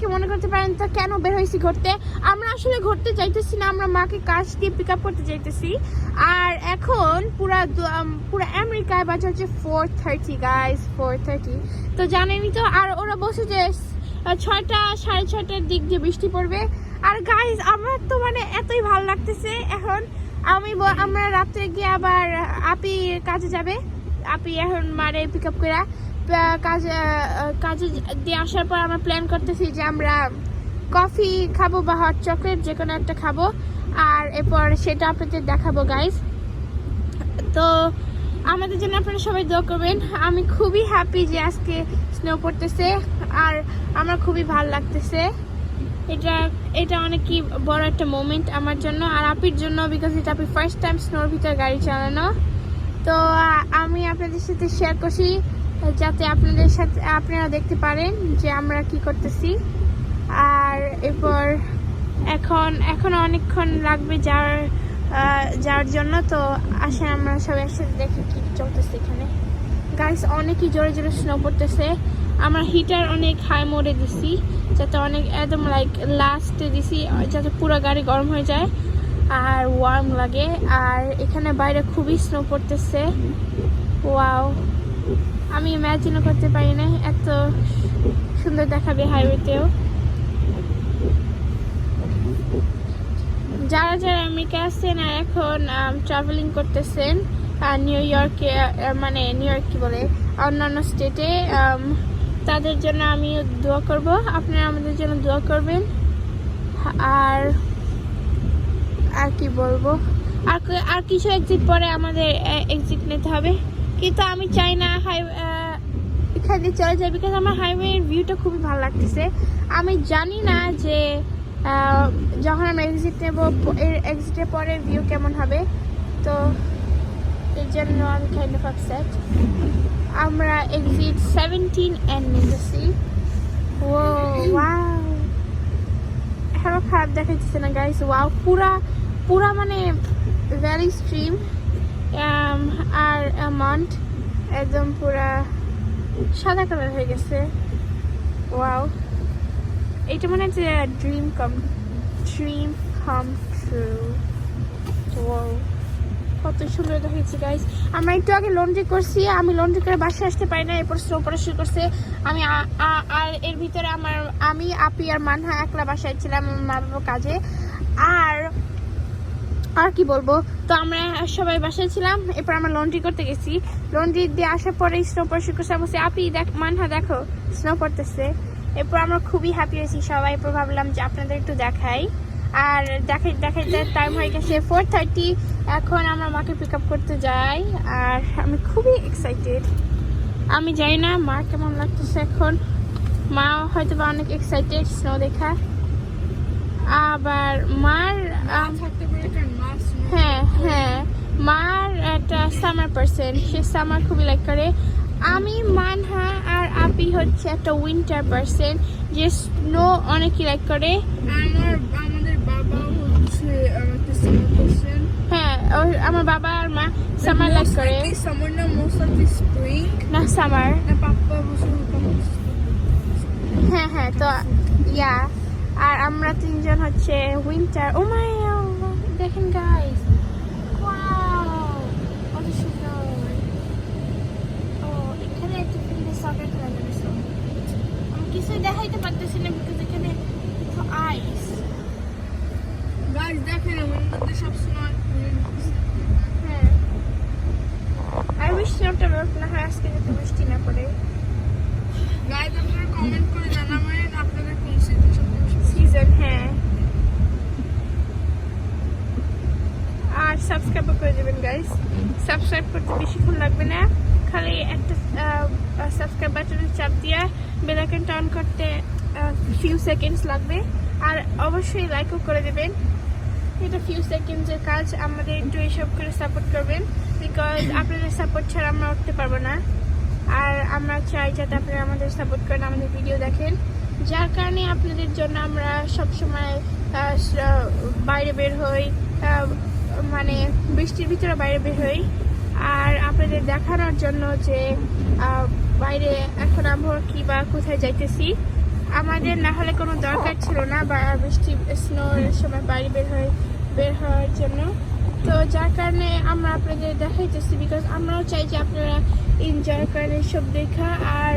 অনেকে মনে করতে পারেন তো কেন বের হয়েছি ঘুরতে। আমরা আসলে ঘুরতে যাইতেছি না, আমরা মাকে কাজ দিয়ে পিক আপ করতে যাইতেছি। আর এখন পুরা আমেরিকায় বাজে হচ্ছে 4:30 গাইস, 4:30। তো জানেনই তো। আর ওরা বসে যে 6টা 6:30টার দিক দিয়ে বৃষ্টি পড়বে। আর গাইস আমার তো মানে এতই ভালো লাগতেছে এখন। আমরা রাত্রে গিয়ে আবার আপি কাজে যাবে। আপি এখন মারে পিক আপ করে কাজে দিয়ে আসার পর আমরা প্ল্যান করতেছি যে আমরা কফি খাবো বা হট চকলেট যে কোনো একটা খাবো। আর এরপর সেটা আপনাদের দেখাবো গাইস। তো আমাদের জন্য আপনারা সবাই দোয়া করবেন। আমি খুবই হ্যাপি যে আজকে স্নো পড়তেছে আর আমার খুবই ভালো লাগতেছে। এটা অনেকই বড় একটা মোমেন্ট আমার জন্য আর আপির জন্য, বিকজ এটা আপনি ফার্স্ট টাইম স্নোর ভিতরে গাড়ি চালানো। তো আমি আপনাদের সাথে শেয়ার করছি যাতে আপনারা দেখতে পারেন যে আমরা কি করতেছি। আর এরপর এখন অনেকক্ষণ লাগবে যাওয়ার জন্য। তো আসেন আমরা সবাই একসাথে দেখি কি চলতেছে এখানে। গাইস অনেকই জোরে জোরে স্নো পড়তেছে। আমরা হিটার অনেক হাই মোডে দিছি যাতে অনেক একদম লাইক লাস্টে দিছি যাতে পুরো গাড়ি গরম হয়ে যায় আর ওয়ার্ম লাগে। আর এখানে বাইরে খুবই স্নো পড়তেছে। ওয়াও, আমি ইম্যাজিনও করতে পারি না এত সুন্দর দেখাবে হাইওয়েতেও। যারা আমেরিকা আছেন আর এখন ট্রাভেলিং করতেছেন নিউ ইয়র্কে, মানে নিউ ইয়র্ক কি বলে অন্যান্য স্টেটে, তাদের জন্য আমি দোয়া করব। আপনারা আমাদের জন্য দোয়া করবেন। আর কি বলবো, আর কিছু এক্সিট পরে আমাদের এক্সিট নিতে হবে, কিন্তু আমি চাই না এখানে চলে যাই বিকজ আমার হাইওয়ের ভিউটা খুবই ভালো লাগতেছে। আমি জানি না যে যখন আমরা এক্সিট নেব এক্সিটের পরে ভিউ কেমন হবে। তো এর জন্য আমি কাইন্ড অফ আপসেট। আমরা এক্সিট 17 এন্ড নিতেছি। ও ওয়াও, এখনো খারাপ দেখাইতেছে না গাইস। ওয়াও, পুরা মানে ভ্যালি স্ট্রিম আর মাউন্ট একদম পুরা সাদা কালার হয়ে গেছে। ওয়াও, এটা মানে যে ড্রিম কাম ট্রু। ওয়াও, কত সুন্দর দেখাচ্ছি গাইস। আমরা একটু আগে লন্ড্রি করছি, আমি লন্ড্রি করে বাসায় আসতে পারি না, এরপর স্নো পড়া শুরু করছে। আর এর ভিতরে আমি আপি আর মানহা একলা বাসায় ছিলাম, মা বাবা কাজে। আর কি বলবো, তো আমরা সবাই বাসায় ছিলাম। এরপর আমরা লন্ড্রি করতে গেছি, লন্ড্রি দিয়ে আসার পরে স্নো পড়া শুরু করছে। বলছি আপি দেখ, মানহা দেখো স্নো পড়তেছে। এরপর আমরা খুবই হ্যাপি হয়েছি সবাই। এরপর ভাবলাম যে আপনাদের একটু দেখাই। আর দেখাইতে টাইম হয়ে গেছে 4:30। এখন আমরা মাকে পিক আপ করতে যাই আর আমি খুবই এক্সাইটেড। আমি জানি না মা কেমন লাগতেছে এখন, মা হয়তো বা অনেক এক্সাইটেড স্নো দেখা। আবার মার হ্যাঁ মার একটা সামার পার্সন, সে সামার খুবই লাইক করে। আমি মানহা আর আপি হচ্ছে একটা উইন্টার পার্সন, যে স্নো অনেকই লাইক করে। আমাদের বাবা হচ্ছে একটা সামার পার্সন। হ্যাঁ, আমার বাবা আর মা সামার লাইক করে। সামার না, মোস্ট অফ দি স্প্রিং না সামার না, পাপ্পা বসে। হ্যাঁ তো ইয়া। আর আমরা তিনজন হচ্ছে উইন্টার। ও মাই, দেখেন গাইস, ওয়াও কত সুন্দর। ও এখানে একটা ফিল্ডে সকেট খেলা যাবে। আমি কিছুই দেখাইতে পারতেছি না বিকজ এখানে আইস। গাইস দেখেন আমার মধ্যে সব সময়। হ্যাঁ, আর বৃষ্টিটা না হয় আজকে যাতে বৃষ্টি না পড়ে। গাইস আপনারা কমেন্ট করে জানাবেন আপনাদের কোন সিজন। হ্যাঁ, আর সাবস্ক্রাইব করে দেবেন গাইস। সাবস্ক্রাইব করতে বেশিক্ষণ লাগবে না, খালি একটা সাবস্ক্রাইব বাটনে চাপ দিয়ে বেল আইকনটা অন করতে ফিউ সেকেন্ডস লাগবে। আর অবশ্যই লাইকও করে দেবেন, এটা ফিউ সেকেন্ডসের কাজ। আমাদের একটু এসব করে সাপোর্ট করবেন বিকজ আপনাদের সাপোর্ট ছাড়া আমরা উঠতে পারবো না। আর আমরা চাই যাতে আপনারা আমাদের সাপোর্ট করেন, আমাদের ভিডিও দেখেন, যার কারণে আপনাদের জন্য আমরা সবসময় বাইরে বের হই, মানে বৃষ্টির ভিতরে বাইরে বের হই। আর আপনাদের দেখানোর জন্য যে বাইরে এখন আবহাওয়া কি বা কোথায় যাইতেছি। আমাদের না হলে কোনো দরকার ছিল না বা বৃষ্টি স্নোর সময় বাড়ি বের হওয়ার জন্য। তো যার কারণে আমরা আপনাদের দেখাইতেছি, বিকজ আমরাও চাই যে আপনারা এনজয় করেন এইসব দেখা, আর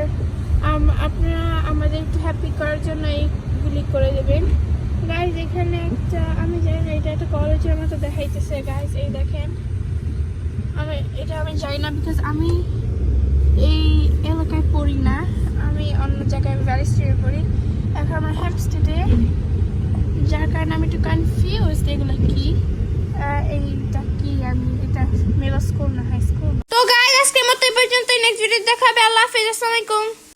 আপনারা আমাদের একটু হ্যাপি করার জন্য এইগুলি করে দেবেন। গাইজ এখানে একটা, আমি জানি না এটা একটা কলেজের মতো দেখাইতেছে গাইজ, এই দেখেন। আমি জানি না, বিকজ আমি এই এলাকায় পড়ি না, আমি অন্য জায়গায় ভ্যালি স্ট্রিটে পড়ি। এখন আমরা হ্যাম্পস্টেডে, যার কারণে আমি একটু কনফিউজ এগুলো কি। এইটা কি, আমি এটা মিডল স্কুল না হাই স্কুল। তো গাইজ আজকের মতো এই পর্যন্ত, নেক্সট ভিডিও দেখাবে। আল্লাহ হাফেজ, আসসালামু আলাইকুম।